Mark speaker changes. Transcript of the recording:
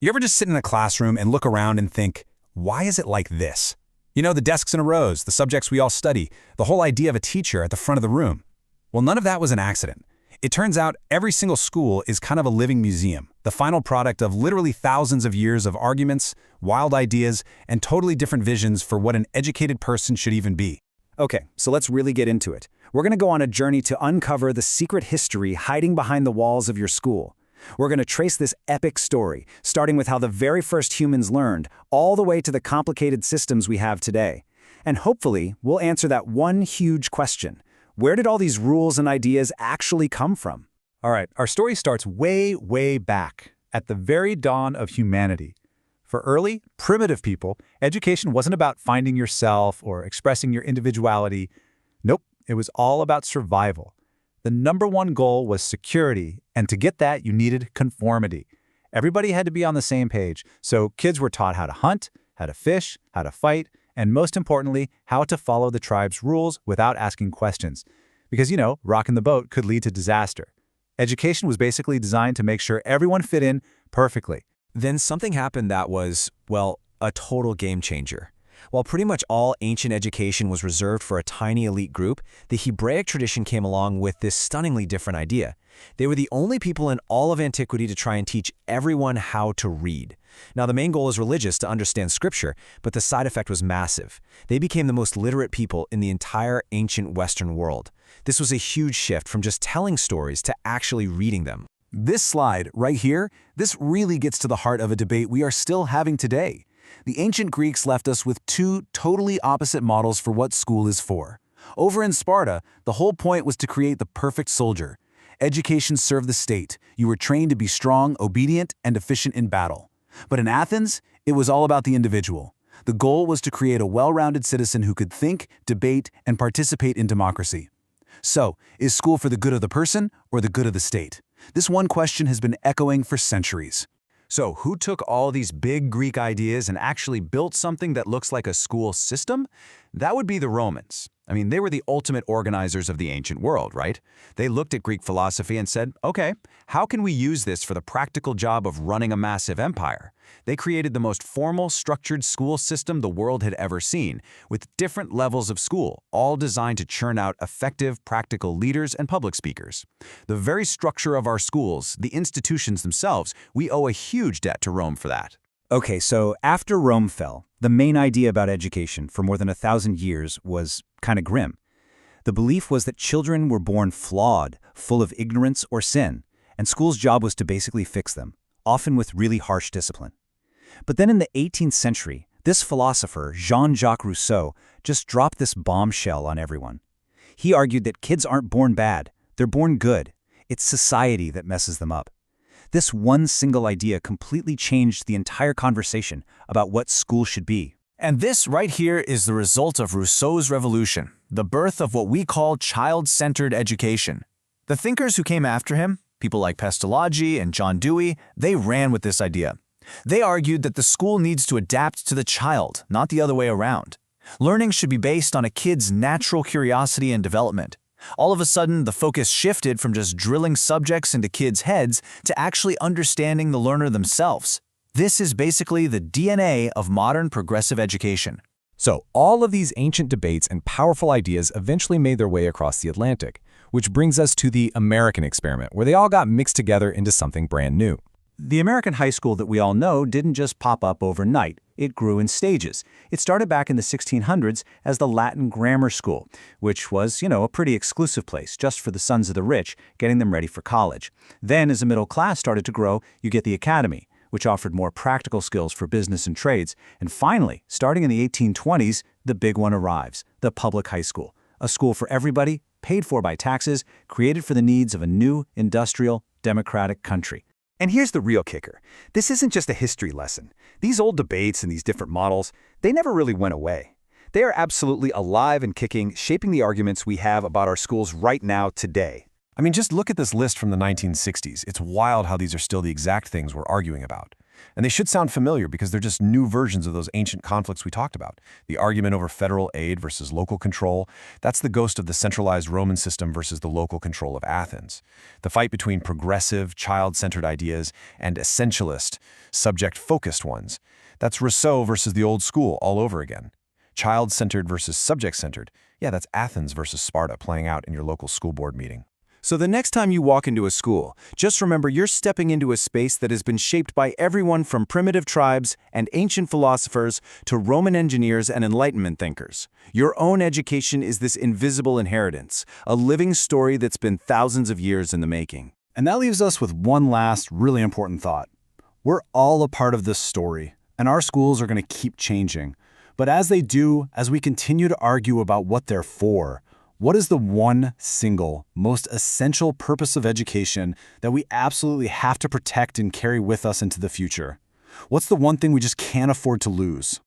Speaker 1: You ever just sit in a classroom and look around and think, why is it like this? You know, the desks in rows, the subjects we all study, the whole idea of a teacher at the front of the room. Well, none of that was an accident. It turns out every single school is kind of a living museum, the final product of literally thousands of years of arguments, wild ideas, and totally different visions for what an educated person should even be.
Speaker 2: Okay, so let's really get into it. We're going to go on a journey to uncover the secret history hiding behind the walls of your school. We're going to trace this epic story, starting with how the very first humans learned, all the way to the complicated systems we have today. And hopefully, we'll answer that one huge question. Where did all these rules and ideas actually come from?
Speaker 3: All right, our story starts way, way back, at the very dawn of humanity. For early, primitive people, education wasn't about finding yourself or expressing your individuality. Nope, it was all about survival. The number one goal was security, and to get that, you needed conformity. Everybody had to be on the same page, so kids were taught how to hunt, how to fish, how to fight, and most importantly, how to follow the tribe's rules without asking questions. Because, rocking the boat could lead to disaster. Education was basically designed to make sure everyone fit in perfectly.
Speaker 4: Then something happened that was, well, a total game changer. While pretty much all ancient education was reserved for a tiny elite group, the Hebraic tradition came along with this stunningly different idea. They were the only people in all of antiquity to try and teach everyone how to read. Now, the main goal is religious, to understand scripture, but the side effect was massive. They became the most literate people in the entire ancient Western world. This was a huge shift from just telling stories to actually reading them.
Speaker 1: This slide, right here, this really gets to the heart of a debate we are still having today. The ancient Greeks left us with two totally opposite models for what school is for. Over in Sparta, the whole point was to create the perfect soldier. Education served the state. You were trained to be strong, obedient, and efficient in battle. But in Athens, it was all about the individual. The goal was to create a well-rounded citizen who could think, debate, and participate in democracy. So, is school for the good of the person or the good of the state? This one question has been echoing for centuries.
Speaker 3: So, who took all these big Greek ideas and actually built something that looks like a school system? That would be the Romans. They were the ultimate organizers of the ancient world, right? They looked at Greek philosophy and said, okay, how can we use this for the practical job of running a massive empire? They created the most formal, structured school system the world had ever seen, with different levels of school, all designed to churn out effective, practical leaders and public speakers. The very structure of our schools, the institutions themselves, we owe a huge debt to Rome for that.
Speaker 2: Okay, so after Rome fell, the main idea about education for more than 1,000 years was kind of grim. The belief was that children were born flawed, full of ignorance or sin, and school's job was to basically fix them, often with really harsh discipline. But then in the 18th century, this philosopher, Jean-Jacques Rousseau, just dropped this bombshell on everyone. He argued that kids aren't born bad, they're born good. It's society that messes them up. This one single idea completely changed the entire conversation about what school should be.
Speaker 5: And this right here is the result of Rousseau's revolution, the birth of what we call child-centered education. The thinkers who came after him, people like Pestalozzi and John Dewey, they ran with this idea. They argued that the school needs to adapt to the child, not the other way around. Learning should be based on a kid's natural curiosity and development. All of a sudden, the focus shifted from just drilling subjects into kids' heads to actually understanding the learner themselves. This is basically the DNA of modern progressive education.
Speaker 4: So, all of these ancient debates and powerful ideas eventually made their way across the Atlantic, which brings us to the American experiment, where they all got mixed together into something brand new.
Speaker 2: The American high school that we all know didn't just pop up overnight. It grew in stages. It started back in the 1600s as the Latin Grammar School, which was, a pretty exclusive place just for the sons of the rich, getting them ready for college. Then, as the middle class started to grow, you get the academy, which offered more practical skills for business and trades. And finally, starting in the 1820s, the big one arrives, the public high school, a school for everybody, paid for by taxes, created for the needs of a new, industrial, democratic country.
Speaker 1: And here's the real kicker. This isn't just a history lesson. These old debates and these different models, they never really went away. They are absolutely alive and kicking, shaping the arguments we have about our schools right now today.
Speaker 6: Just look at this list from the 1960s. It's wild how these are still the exact things we're arguing about. And they should sound familiar because they're just new versions of those ancient conflicts we talked about. The argument over federal aid versus local control, that's the ghost of the centralized Roman system versus the local control of Athens. The fight between progressive, child-centered ideas and essentialist, subject-focused ones. That's Rousseau versus the old school all over again. Child-centered versus subject-centered. Yeah, that's Athens versus Sparta playing out in your local school board meeting.
Speaker 2: So the next time you walk into a school, just remember you're stepping into a space that has been shaped by everyone from primitive tribes and ancient philosophers to Roman engineers and Enlightenment thinkers. Your own education is this invisible inheritance, a living story that's been thousands of years in the making.
Speaker 3: And that leaves us with one last really important thought. We're all a part of this story, and our schools are going to keep changing. But as they do, as we continue to argue about what they're for, what is the one single, most essential purpose of education that we absolutely have to protect and carry with us into the future? What's the one thing we just can't afford to lose?